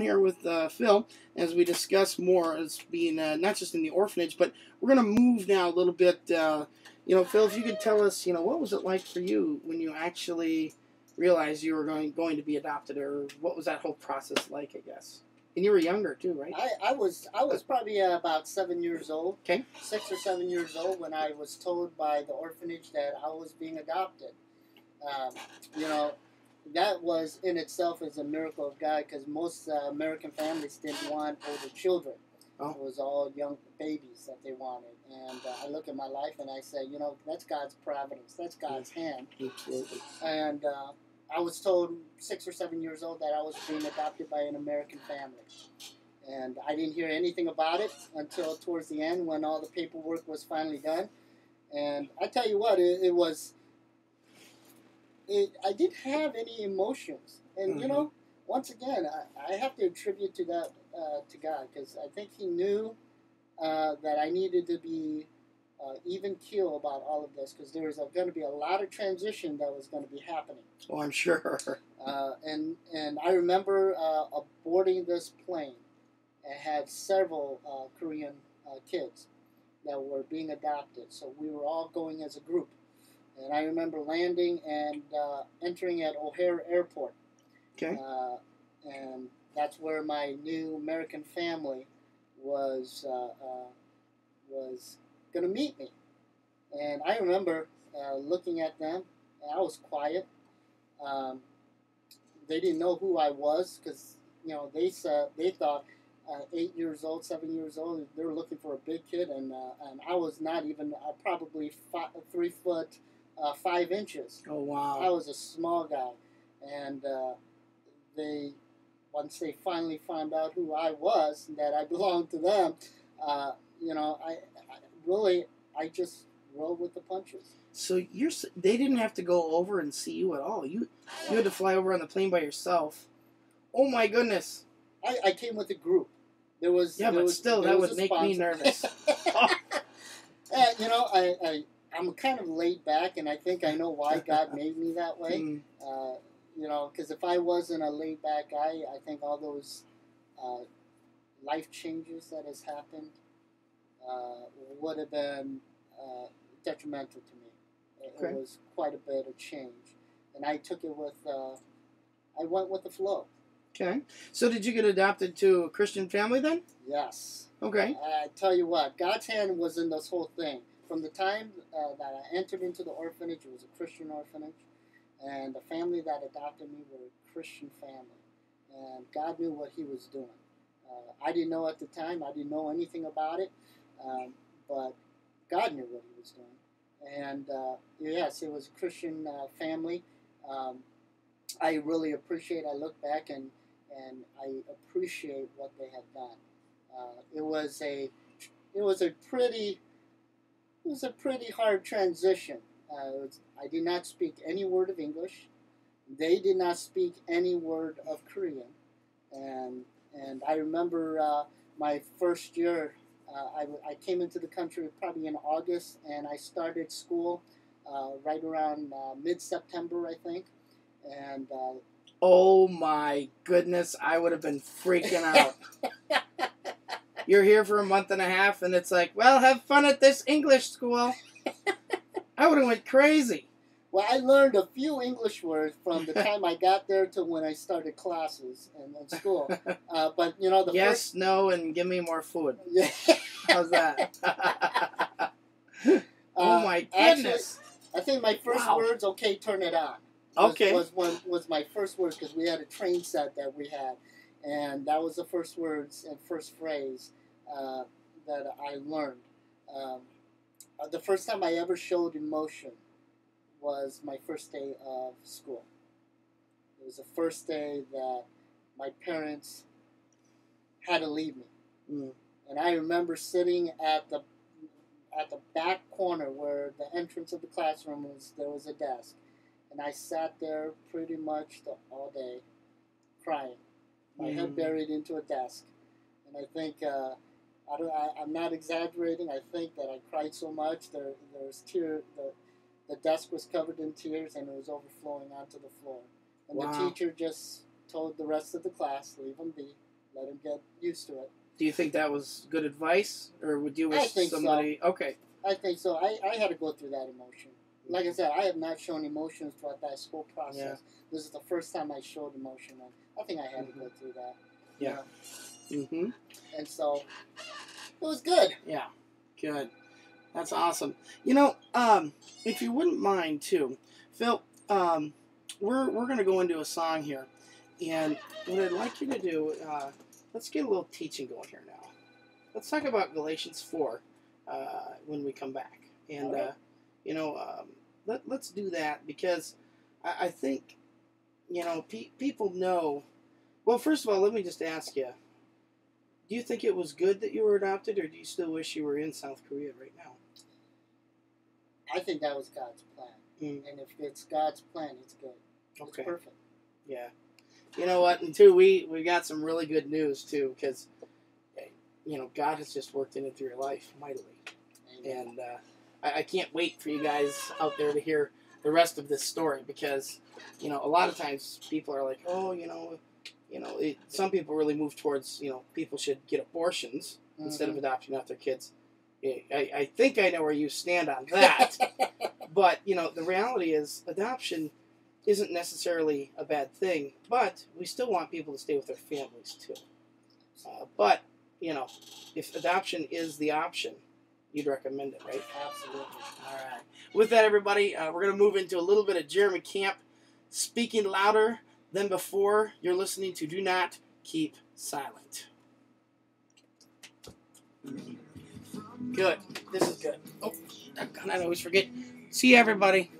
here with Phil as we discuss more as being not just in the orphanage, but we're going to move now a little bit. Phil, if you could tell us, what was it like for you when you actually realized you were going to be adopted, or what was that whole process like, I guess? And you were younger too, right? I was probably about 7 years old. Okay. 6 or 7 years old when I was told by the orphanage that I was being adopted. That was in itself is a miracle of God, because most American families didn't want older children. Oh. It was all young babies that they wanted. And I look at my life and I say, that's God's providence. That's God's hand. Absolutely. And I was told 6 or 7 years old that I was being adopted by an American family. And I didn't hear anything about it until towards the end when all the paperwork was finally done. And I tell you what, I didn't have any emotions. And, once again, I have to attribute to that to God, because I think He knew that I needed to be even keel about all of this, because there was going to be a lot of transition that was going to be happening. Oh, I'm sure. And I remember boarding this plane and had several Korean kids that were being adopted. So we were all going as a group. And I remember landing and entering at O'Hare Airport. Okay. And that's where my new American family was going to meet me. And I remember looking at them, and I was quiet. They didn't know who I was, because they thought 8 years old, 7 years old, they were looking for a big kid, and I was not even probably 3 foot 5 inches. Oh, wow. I was a small guy, and once they finally found out who I was and that I belonged to them, I just rolled with the punches. So they didn't have to go over and see you at all. You had to fly over on the plane by yourself. Oh my goodness! I came with a group. That would make me nervous. I'm kind of laid back, and I think I know why God made me that way. Because if I wasn't a laid back guy, I think all those life changes that has happened would have been detrimental to me. It was quite a bit of change, and I took it with. I went with the flow. Okay. So did you get adopted to a Christian family then? Yes. Okay. I tell you what, God's hand was in this whole thing. From the time that I entered into the orphanage, it was a Christian orphanage, and the family that adopted me were a Christian family. And God knew what He was doing. I didn't know at the time. I didn't know anything about it, but God knew what He was doing. And yes, it was a Christian family. I really appreciate. I look back and I appreciate what they have done. It was a pretty hard transition. I did not speak any word of English. They did not speak any word of Korean. And I remember my first year, I came into the country probably in August, and I started school right around mid-September, I think. And oh my goodness, I would have been freaking out. You're here for a month and a half, and it's like, well, have fun at this English school. I would have went crazy. Well, I learned a few English words from the time I got there to when I started classes in school. But yes, no, and give me more food. Yeah. How's that? Oh my goodness! Actually, I think my first words, "Okay, turn it on." Was my first words, because we had a train set that we had, and that was the first words and first phrase that I learned. The first time I ever showed emotion was my first day of school. It was the first day that my parents had to leave me, and I remember sitting at the back corner where the entrance of the classroom was. There was a desk. And I sat there pretty much all day, crying, my head buried into a desk. And I think I'm not exaggerating. I think that I cried so much. There was tears. The desk was covered in tears, and it was overflowing onto the floor. And the teacher just told the rest of the class, "Leave them be. let him get used to it. Do you think that was good advice, or would you wish I think somebody? so. Okay. I think so. I had to go through that emotion. Like I said, I have not shown emotions throughout that whole process. Yeah. This is the first time I showed emotion, and I think I had to go through that. Yeah. You know? And so it was good. Yeah. Good. That's awesome. If you wouldn't mind too, Phil, we're going to go into a song here, and what I'd like you to do, let's get a little teaching going here now. Let's talk about Galatians 4 when we come back, and right. Let's do that, because I think people know. Well, first of all, let me just ask you: do you think it was good that you were adopted, or do you still wish you were in South Korea right now? I think that was God's plan. And if it's God's plan, it's good. Okay. It's perfect. Yeah. You know what? And two, we got some really good news too, because God has just worked in it through your life mightily. Amen. And I can't wait for you guys out there to hear the rest of this story, because a lot of times people are like, oh, some people really move towards people should get abortions instead of adopting out their kids. I think I know where you stand on that. But, the reality is adoption isn't necessarily a bad thing, but we still want people to stay with their families too. But, if adoption is the option, you'd recommend it, right? Absolutely. All right. With that, everybody, we're going to move into a little bit of Jeremy Camp, Speaking Louder Than Before. You're listening to Do Not Keep Silent. Good. This is good. Oh, I always forget. See you, everybody.